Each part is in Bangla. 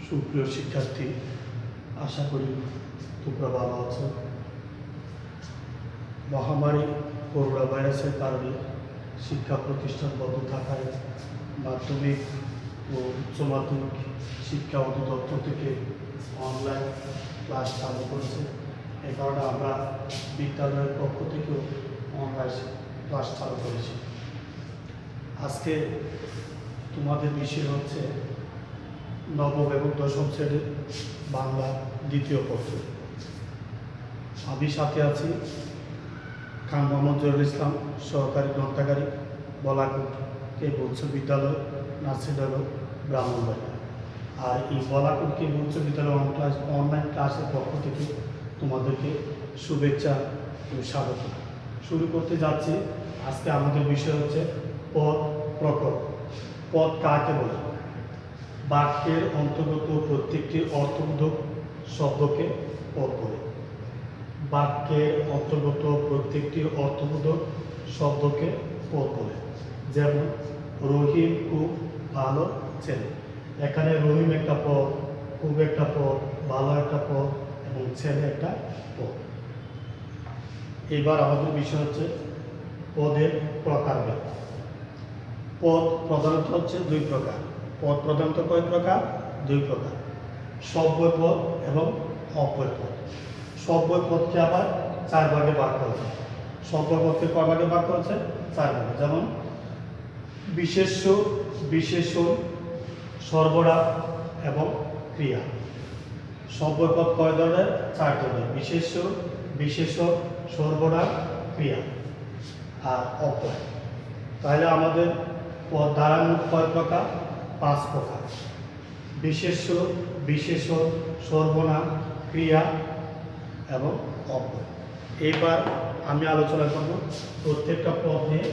সুপ্রিয় শিক্ষার্থী, আশা করি তোমরা ভালো আছো। মহামারী করোনা ভাইরাসের কারণে শিক্ষা প্রতিষ্ঠান বন্ধ থাকায় মাধ্যমিক ও উচ্চ মাধ্যমিক শিক্ষা অধিদপ্তর থেকে অনলাইন ক্লাস চালু করেছে। এ কারণে আমরা বিদ্যালয়ের পক্ষ থেকেও অনলাইন ক্লাস চালু করেছি। আজকে তোমাদের বিষয় হচ্ছে নবম এবং দশম শ্রেণীর বাংলা দ্বিতীয় পত্র। আমি সাথে আছি খান মোহাম্মদ জহুরুল ইসলাম, সহকারী গ্রন্থাগারিক, বলাকুট কেবি উচ্চ বিদ্যালয়, নার্সিনগর, ব্রাহ্মণবাড়িয়া। আর এই বলাকুট কেবি উচ্চ বিদ্যালয় অনলাইন ক্লাসের পক্ষ থেকে তোমাদেরকে শুভেচ্ছা ও স্বাগত। শুরু করতে যাচ্ছি। আজকে আমাদের বিষয় হচ্ছে পদ প্রকরণ। পদ কাকে বলে? বাক্যের অন্তর্গত প্রত্যেকটি অর্থবোধক শব্দকে পদ বলে। বাক্যের অন্তর্গত প্রত্যেকটি অর্থবোধক শব্দকে পদ বলে। যেমন রহিম খুব ভালো ছেলে। এখানে রহিম একটা পদ, খুব একটা পদ, ভালো একটা পদ এবং ছেলে একটা পদ। এবার আমাদের বিষয় হচ্ছে পদের প্রকারভেদ। পদ প্রধানত হচ্ছে দুই প্রকার। পদ প্রধানত কয় প্রকার? দুই প্রকার। সব্যয় পদ এবং অব্যয় পদ। সব্যয় পদকে আবার চার ভাগে ভাগ করেছে। সব্যয় পদকে কয় ভাগে ভাগ করেছে? চার ভাগে। যেমন বিশেষ্য, বিশেষণ, সর্বনাম এবং ক্রিয়া। সব্যয় পদ কয় ধরনের? চার ধরনের। বিশেষ্য, বিশেষণ, সর্বনাম, ক্রিয়া আর অব্যয়। তাহলে আমাদের পদ দ্বারা মোট কয় প্রকার? পাঁচ প্রকার। বিশেষ্য, বিশেষণ, সর্বনাম, ক্রিয়া এবং অব্যয়। এইবার আমি আলোচনা করব প্রত্যেকটা পদ নিয়ে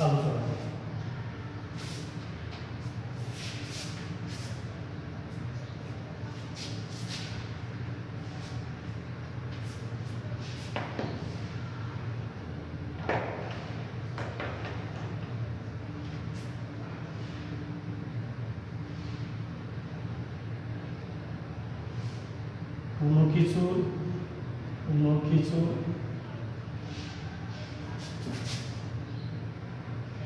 আলোচনা করব।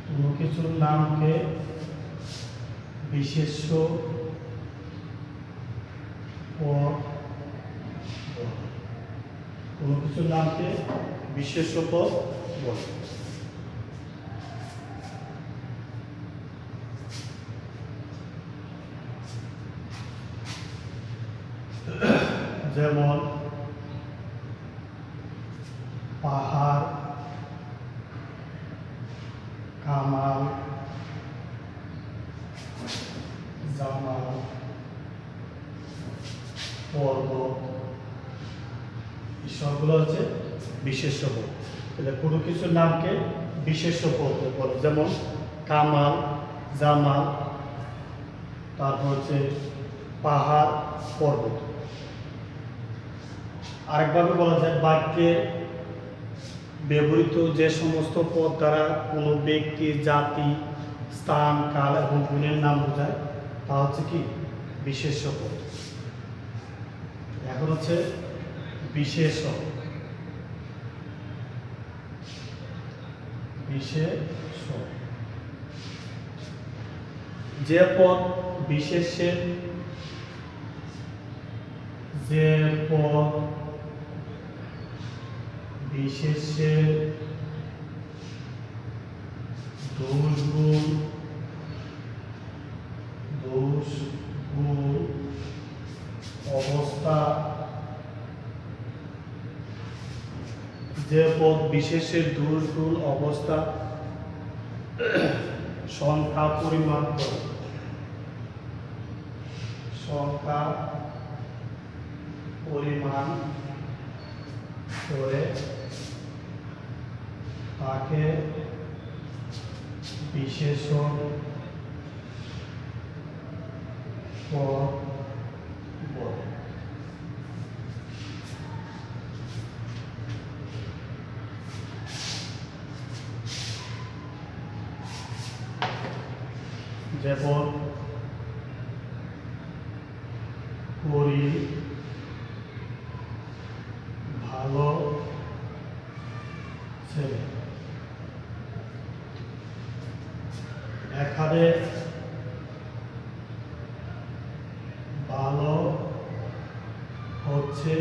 কোনো কিছুর নামকে বিশেষ্য পদ বলে। কোনো কিছুর নামকে বিশেষ্য পদ বলে। যেমন পাহাড়, কামাল, জামাল, পর্বত, এই সবগুলো হচ্ছে বিশেষ্য পদ। তাহলে কোনো কিছুর নামকে বিশেষ্য পদ বলে। যেমন কামাল, জামাল, তারপর হচ্ছে পাহাড়, পর্বত। আরেকভাবে বলা যায় বাক্যে ব্যবহৃত যে সমস্ত পদ দ্বারা কোনো ব্যক্তি, জাতি, স্থান, কাল এবং গুণের নাম বোঝায় তা হচ্ছে কি? বিশেষ্য পদ। এখন হচ্ছে বিশেষণ। বিশেষণ যে পদ বিশেষ্যের দোষ গুণ অবস্থা, যে পদ বিশেষের দোষ গুণ অবস্থা সংখ্যা পরিমাপ করে, সংখ্যা পরিমাণ করে তাকে বিশেষণ পদ বলে। যেমন করি ভালো ছেলে। এখানে ভালো হচ্ছে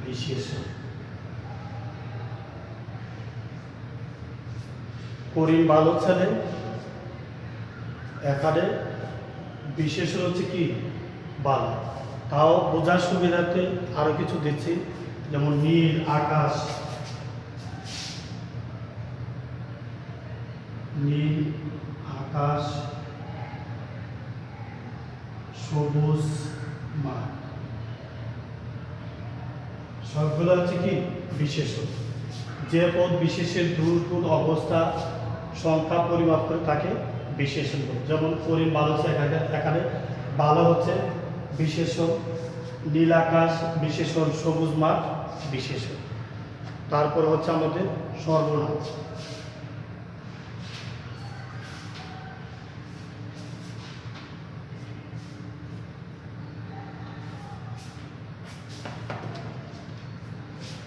বিশেষণ। করিম ভালো ছেলে, এখানে বিশেষণ হচ্ছে কি ভালো। তাও বোঝার সুবিধাতে আরো কিছু দিচ্ছি, যেমন নীল আকাশ, নীল আকাশ, সবুজ মাঠ, সবগুলো হচ্ছে কি বিশেষণ। যে পদ বিশেষের দূর কোন অবস্থা সংখ্যা পরিমাপ করে তাকে বিশেষণ বলে। যেমন করিম ভালো হচ্ছে, এখানে ভালো হচ্ছে বিশেষণ, নীল আকাশ বিশেষণ, সবুজ মাঠ বিশেষণ। তারপর হচ্ছে আমাদের সর্বনাম।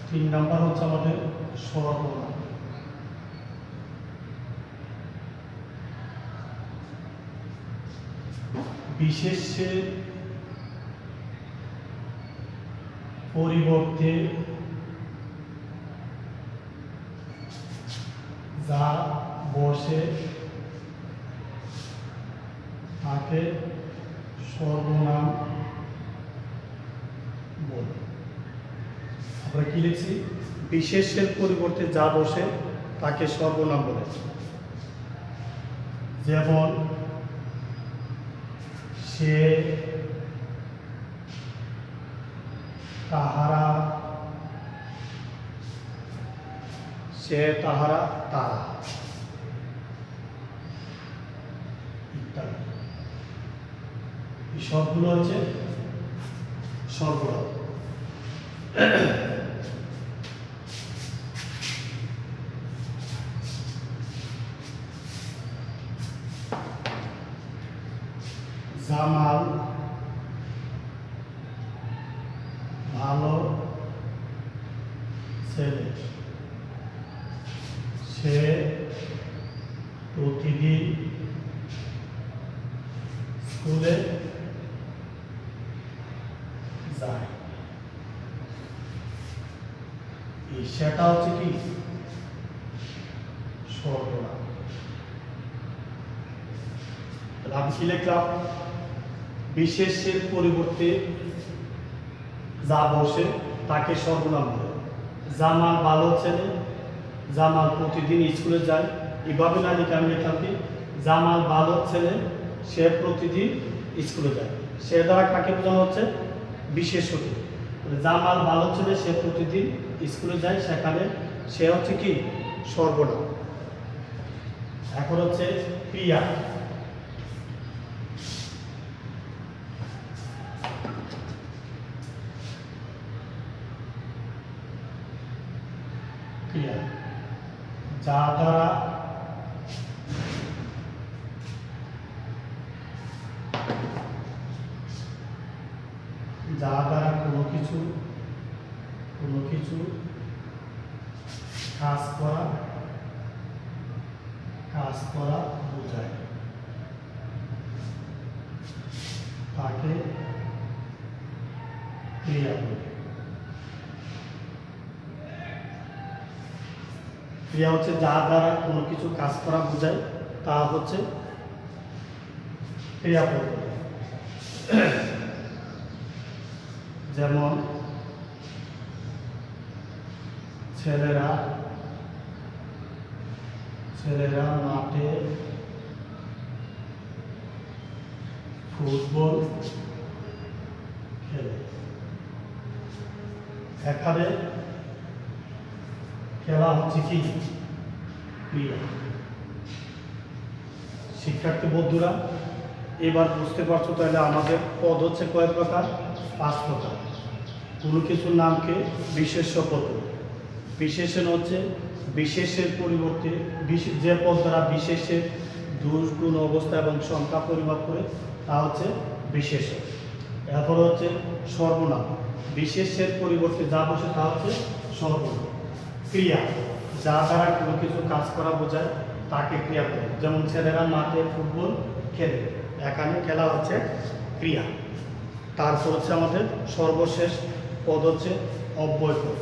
তিন নাম্বার হচ্ছে আমাদের সর্বনাম। বিশেষের পরিবর্তে যা বসে তাকে সর্বনাম বলে। আমরা কি লিখছি? বিশেষের পরিবর্তে যা বসে তাকে সর্বনাম বলে। যেমন সে, তাহারা, সে, তাহারা, তারা ইত্যাদি। এই সবগুলো হচ্ছে সর্বনাম। জামাল ভালো ছেলে, সে প্রতিদিন স্কুলে যায়। এই সেটা হচ্ছে কি সর্বনাম। আমি কি লিখলাম? বিশেষের পরিবর্তে যা বসে তাকে সর্বনাম বলে। জামাল ভালো ছেলে, জামাল প্রতিদিন স্কুলে যায়। এভাবে না লিখে আমি লিখলাম কি জামাল ভালো ছেলে, সে প্রতিদিন স্কুলে যায়। সে দ্বারা কাকে বোঝানো হচ্ছে? বিশেষণ। জামাল ভালো ছেলে, সে প্রতিদিন স্কুলে যায়, সেখানে সে হচ্ছে কি সর্বনাম। এখন হচ্ছে ক্রিয়া। ক্রিয়া যা দ্বারা কোনো কিছু কাজ করা বোঝায়, তাকে ক্রিয়া বলে। ক্রিয়া হচ্ছে যা দ্বারা কোনো কিছু কাজ করা বোঝায়, তা হচ্ছে ক্রিয়াপদ। যেমন ছেলেরা মাঠে ফুটবল খেলে। এখানে খেলা হচ্ছে কি ক্রিয়া। শিক্ষার্থী বন্ধুরা, এবার বুঝতে পারছো তাহলে আমাদের পদ হচ্ছে কয় প্রকার? 5 প্রকার। কোনো কিছুর নামকে বিশেষ্য পদ। বিশেষণ হচ্ছে বিশেষের পরিবর্তে যে পদ দ্বারা বিশেষের দূর গুণ অবস্থা এবং সংখ্যা পরিমাপ করে তা হচ্ছে বিশেষণ। এরপর হচ্ছে সর্বনাম, বিশেষের পরিবর্তে যা বসে তা হচ্ছে সর্বনাম। ক্রিয়া, যা দ্বারা কোনো কিছু কাজ করা বোঝায় তাকে ক্রিয়া বলে। যেমন ছেলেরা মাঠে ফুটবল খেলে, এখানে খেলা হচ্ছে ক্রিয়া। তারপর হচ্ছে আমাদের সর্বশেষ পদ হচ্ছে অব্যয় পদ।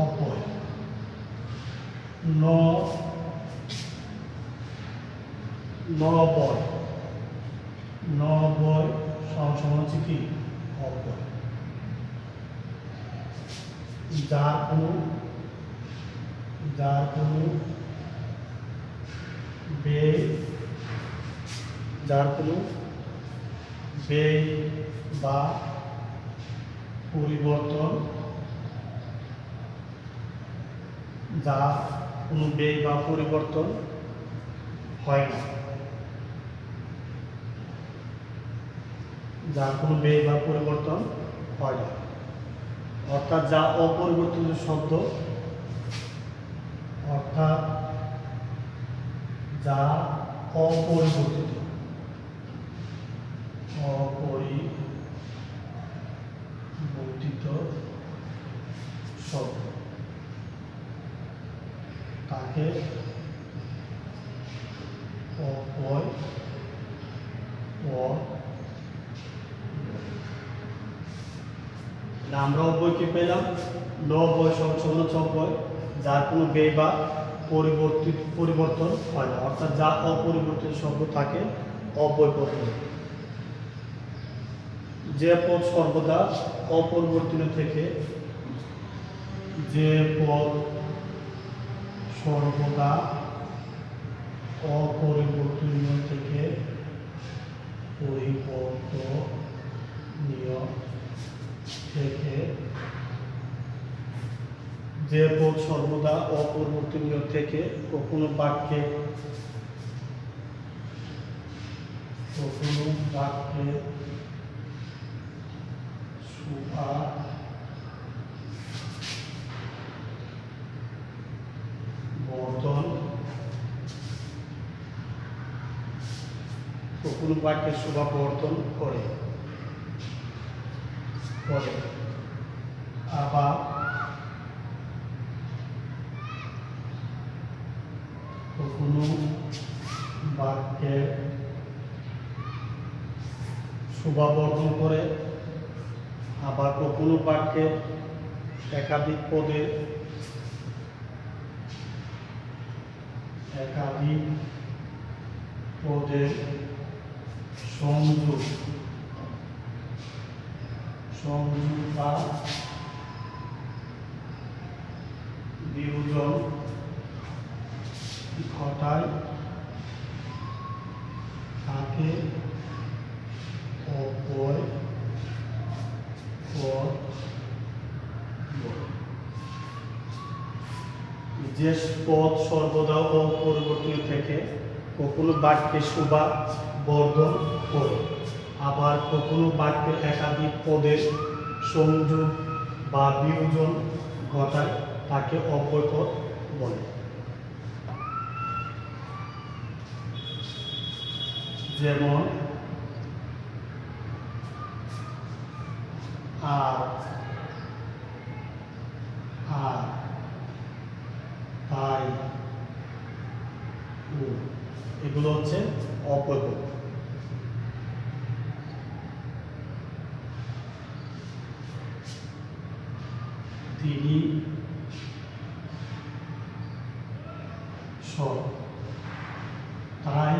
অব্যয় নবয়, নবয় সমান হচ্ছে কি অব্যয়। যার কোনো ব্যয়, যার কোনো ব্যয় বা পরিবর্তন, যা কোনো ব্যয় বা পরিবর্তন হয় না, যার কোনো ব্যয় বা পরিবর্তন হয় না, অর্থাৎ যা অপরিবর্তিত শব্দ, অর্থাৎ যা অপরিবর্তিত শব্দ তাকে অব্যয় পদ। আমরা অব্যয় কি পেলাম? নব্যয় সমান অব্যয়, যার কোনো ব্যয় বা পরিবর্তন হয় না, অর্থাৎ যা অপরিবর্তিত শব্দ তাকে অব্যয় পদ বলে। যে পদ সর্বদা অপরিবর্তিত থেকে, যে পদ সর্বদা অপরিবর্তনীয় থেকে পরিবর্তনীয় থেকে, যে পদ সর্বদা অপরিবর্তনীয় থেকে কখনো বাক্যে সুভা বর্ধন, কখনো বাক্যে শোভা বর্ধন করে, আবার কখনো বাক্যে শোভা বর্ধন করে, আবার কখনো বাক্যে একাধিক পদের সংযোগ বা বিয়োজন ঘটায় তাকে অব্যয় পদ বলে। যে পদ সর্বদা অপরিবর্তনীয় থেকে কখনো বাক্যে শোভা বর্ধন করে, আবার কখনো বাক্যে একাধিক পদের সংযোগ বা বিয়োজন ঘটায় তাকে অব্যয় পদ বলে। যেমন আর, তাই, এগুলো হচ্ছে অব্যয় পদ। তিনি তাই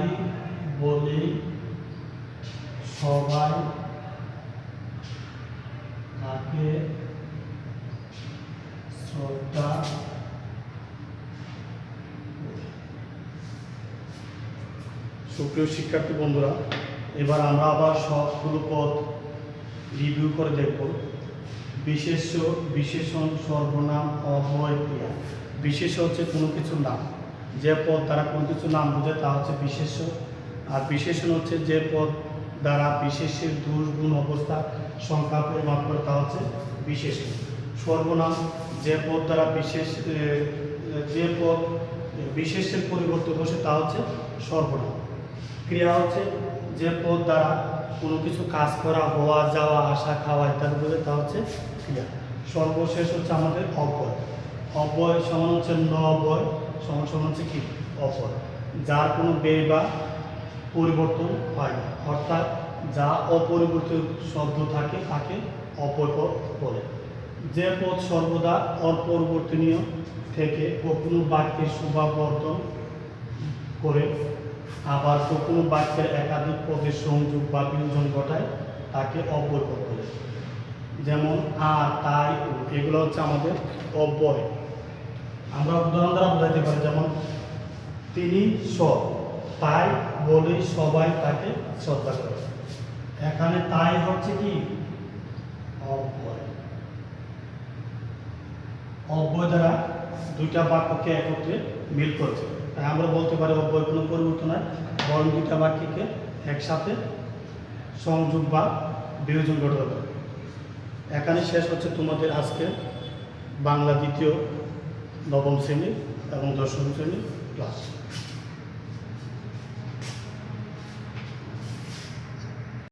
বলে সবাই তাকে শ্রদ্ধা করে। সুপ্রিয় শিক্ষার্থী বন্ধুরা, এবার আমরা আবার সবগুলো পদ রিভিউ করে দেখব। বিশেষ্য, বিশেষণ, সর্বনাম, অব্যয়, ক্রিয়া। বিশেষ্য হচ্ছে কোনো কিছুর নাম। যে পদ দ্বারা কোনো কিছুর নাম বোঝায় তা হচ্ছে বিশেষ্য। আর বিশেষণ হচ্ছে যে পদ দ্বারা বিশেষ্যের দোষ গুণ অবস্থা সংখ্যা পরিমাপ করে তা হচ্ছে বিশেষণ। সর্বনাম যে পদ দ্বারা যে পদ বিশেষের পরিবর্তে বসে তা হচ্ছে সর্বনাম। ক্রিয়া হচ্ছে যে পদ দ্বারা কোনো কিছু কাজ করা, হওয়া, যাওয়া, আসা, খাওয়া ইত্যাদি বোঝায় তা হচ্ছে ক্রিয়া। সর্বশেষ হচ্ছে আমাদের অব্যয়। অব্যয় সমান হচ্ছে অব্যয় সমান সমান হচ্ছে কি অপর, যার কোনো ব্যয় বা পরিবর্তন হয় না, অর্থাৎ যা অপরিবর্তিত শব্দ থাকে তাকে অপর পদ বলে। যে পদ সর্বদা অপরিবর্তনীয় থেকে কখনো বাক্যের শোভাবর্ধন করে, আবার কখনো বাক্যের একাধিক পদের সংযোগ বা বিয়োজন ঘটায় তাকে অপর পদ বলে। যেমন আর, তাই, এগুলো হচ্ছে আমাদের অব্যয়। আমরা উদাহরণ দ্বারা বোঝাতে পারি, যেমন তিনি সব, তাই বলে সবাই তাকে শ্রদ্ধা করে। এখানে তাই হচ্ছে কি অব্যয়। অব্যয় দ্বারা দুইটা বাক্যকে একত্রে মিল করছে, তাই আমরা বলতে পারি অব্যয় কোনো পরিবর্তন হয়, বরং দুইটা বাক্যকে একসাথে সংযোগ বা বিয়োজন ঘটাতে পারে। এখানে শেষ হচ্ছে তোমাদের আজকে বাংলা দ্বিতীয়, নবম শ্রেণী এবং দশম শ্রেণীর ক্লাস।